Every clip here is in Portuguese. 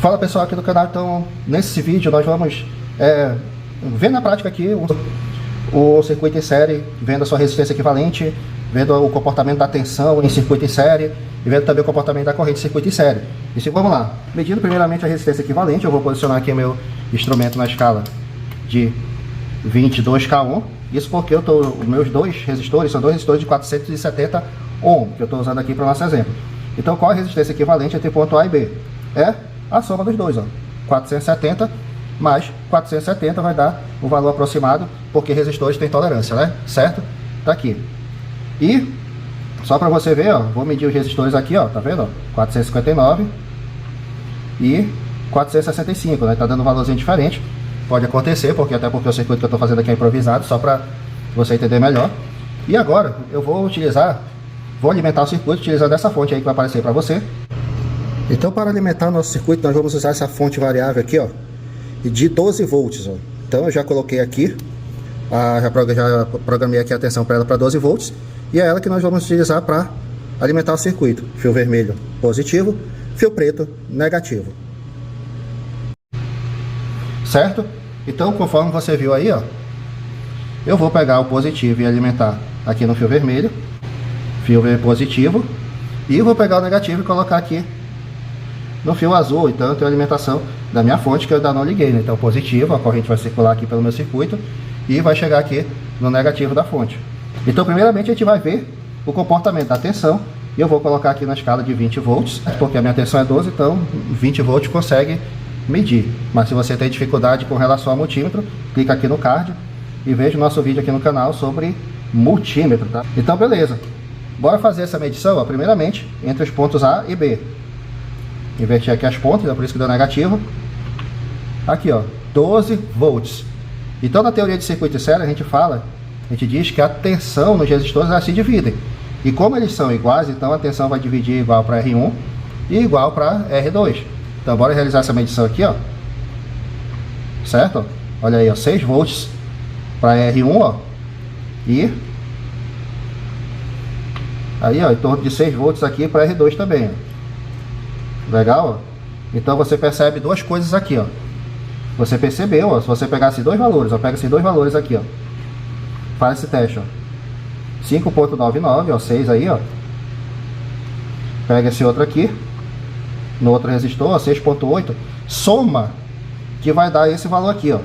Fala pessoal aqui do canal, então nesse vídeo nós vamos ver na prática aqui o circuito em série, vendo a sua resistência equivalente, vendo o comportamento da tensão em circuito em série e vendo também o comportamento da corrente em circuito em série. E vamos lá, medindo primeiramente a resistência equivalente, eu vou posicionar aqui meu instrumento na escala de 22K1, isso porque os meus dois resistores são dois resistores de 470 ohm, que eu estou usando aqui para o nosso exemplo. Então qual é a resistência equivalente entre ponto A e B? É a soma dos dois, ó. 470 mais 470 vai dar o valor aproximado, porque resistores têm tolerância, né? Certo? Tá aqui. E só para você ver, ó, vou medir os resistores aqui, ó, tá vendo? Ó? 459 e 465, né? Tá dando um valorzinho diferente. Pode acontecer, até porque o circuito que eu estou fazendo aqui é improvisado, só para você entender melhor. E agora eu vou alimentar o circuito utilizando essa fonte aí que vai aparecer para você. Então, para alimentar o nosso circuito, nós vamos usar essa fonte variável aqui, ó, de 12 volts, ó. Então, eu já coloquei aqui, já programei aqui a tensão para ela para 12 volts, e é ela que nós vamos utilizar para alimentar o circuito. Fio vermelho positivo, fio preto negativo. Certo? Então, conforme você viu aí, ó, eu vou pegar o positivo e alimentar aqui no fio vermelho, positivo, e vou pegar o negativo e colocar aqui no fio azul. Então eu tenho a alimentação da minha fonte que eu ainda não liguei, né? Então positivo, a corrente vai circular aqui pelo meu circuito e vai chegar aqui no negativo da fonte. Então primeiramente a gente vai ver o comportamento da tensão, e eu vou colocar aqui na escala de 20 volts, porque a minha tensão é 12, então 20 volts consegue medir. Mas se você tem dificuldade com relação ao multímetro, clica aqui no card e veja o nosso vídeo aqui no canal sobre multímetro, tá? Então beleza, bora fazer essa medição, ó, primeiramente entre os pontos A e B. Inverti aqui as pontas, é por isso que deu negativo. Aqui, ó, 12 volts. Então, na teoria de circuito série, a gente diz que a tensão nos resistores elas se dividem. E como eles são iguais, então a tensão vai dividir igual para R1 e igual para R2. Então, bora realizar essa medição aqui, ó. Certo? Olha aí, ó, 6 volts para R1, ó. E aí, ó, em torno de 6 volts aqui para R2 também, ó. Legal, ó. Então você percebe duas coisas aqui, ó. Você percebeu, ó, se você pegar esses dois valores, ó, pega esses dois valores aqui, ó, faz esse teste, ó, 5.99, ó, 6 aí, ó, pega esse outro aqui, no outro resistor, ó, 6.8, soma, que vai dar esse valor aqui, ó,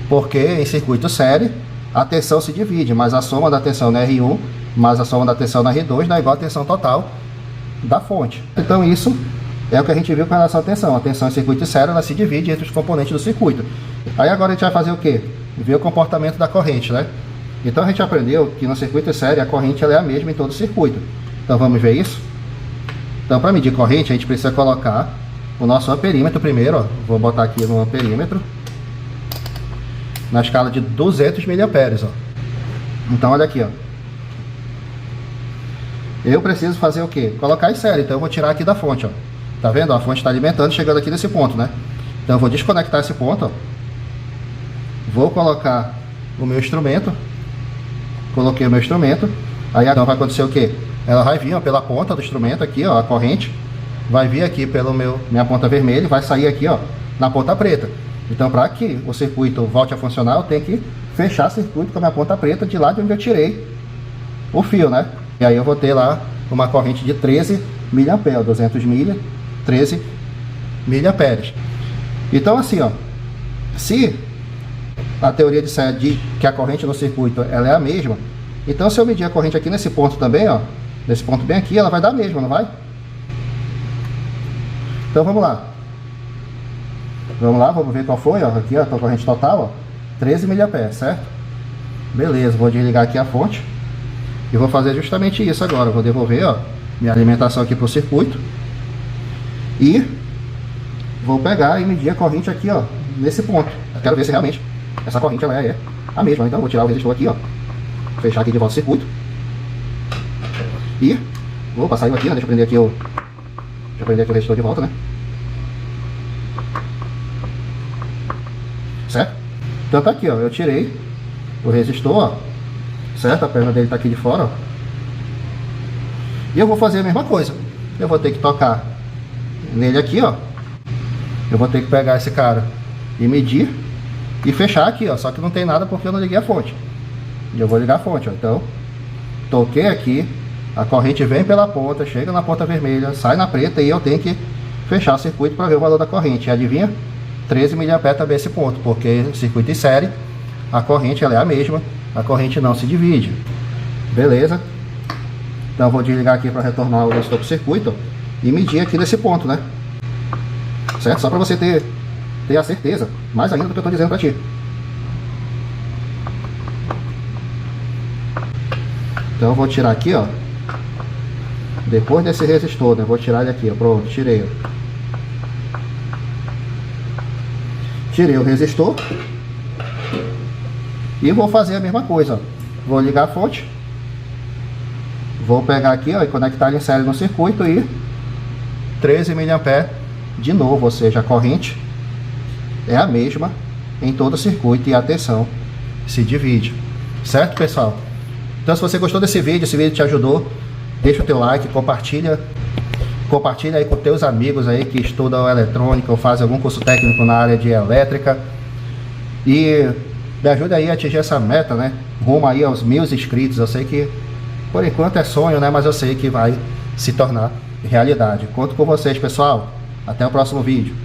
porque em circuito série a tensão se divide, mas a soma da tensão na R1 mais a soma da tensão na R2 dá igual a tensão total da fonte. Então isso é o que a gente viu com relação à tensão. A tensão em circuito série ela se divide entre os componentes do circuito. Aí agora a gente vai fazer o quê? Ver o comportamento da corrente, né? Então a gente aprendeu que no circuito série a corrente ela é a mesma em todo o circuito. Então vamos ver isso? Então para medir corrente a gente precisa colocar o nosso amperímetro primeiro, ó. Vou botar aqui no amperímetro na escala de 200 mA, ó. Então olha aqui, ó. Eu preciso fazer o que? Colocar em série, então eu vou tirar aqui da fonte, ó. Tá vendo? A fonte está alimentando, chegando aqui nesse ponto, né? Então eu vou desconectar esse ponto, ó. Vou colocar o meu instrumento. Coloquei o meu instrumento. Aí então vai acontecer o que? Ela vai vir, ó, pela ponta do instrumento aqui, ó, a corrente. Vai vir aqui pelo minha ponta vermelha e vai sair aqui, ó, na ponta preta. Então para que o circuito volte a funcionar, eu tenho que fechar o circuito com a minha ponta preta de lá de onde eu tirei o fio, né? E aí eu vou ter lá uma corrente de 13 mA, 200 milha, 13 mA. Então assim, ó, se a teoria disser que a corrente no circuito ela é a mesma, então se eu medir a corrente aqui nesse ponto também, ó, nesse ponto bem aqui, ela vai dar a mesma, não vai? Então vamos lá. Vamos lá, vamos ver qual foi, ó, aqui, ó, a corrente total, ó, 13 mA, certo? Beleza, vou desligar aqui a fonte. E vou fazer justamente isso agora. Eu vou devolver, ó, minha alimentação aqui para o circuito. E vou pegar e medir a corrente aqui, ó, nesse ponto. Eu quero ver se realmente essa corrente ela é a mesma. Então eu vou tirar o resistor aqui, ó, fechar aqui de volta o circuito. E vou passar ele aqui, né? Deixa eu prender aqui o resistor de volta, né? Certo? Então tá aqui, ó, eu tirei o resistor, ó, certo? A perna dele tá aqui de fora, ó. E eu vou fazer a mesma coisa. eu vou ter que tocar nele aqui, ó. Eu vou ter que pegar esse cara e medir e fechar aqui, ó. Só que não tem nada porque eu não liguei a fonte. E eu vou ligar a fonte, ó. Então, toquei aqui, a corrente vem pela ponta, chega na ponta vermelha, sai na preta e eu tenho que fechar o circuito para ver o valor da corrente. E adivinha? 13 mA também esse ponto, porque circuito em série, a corrente ela é a mesma, a corrente não se divide. Beleza? Então vou desligar aqui para retornar o stop circuito e medir aqui nesse ponto, né? Certo? Só para você ter a certeza, mais ainda do que eu estou dizendo para ti. Então eu vou tirar aqui, ó. Depois desse resistor, né? Vou tirar ele aqui, ó. Pronto, tirei. Tirei o resistor. E vou fazer a mesma coisa, ó. Vou ligar a fonte. Vou pegar aqui, ó, e conectar ele em série no circuito e 13 mA de novo, ou seja, a corrente é a mesma em todo o circuito e a tensão se divide. Certo, pessoal? Então, se você gostou desse vídeo, esse vídeo te ajudou, deixa o teu like, compartilha aí com teus amigos aí que estudam eletrônica ou fazem algum curso técnico na área de elétrica. E me ajuda aí a atingir essa meta, né? Rumo aí aos 1000 inscritos. Eu sei que por enquanto é sonho, né? Mas eu sei que vai se tornar realidade. Conto com vocês, pessoal. Até o próximo vídeo.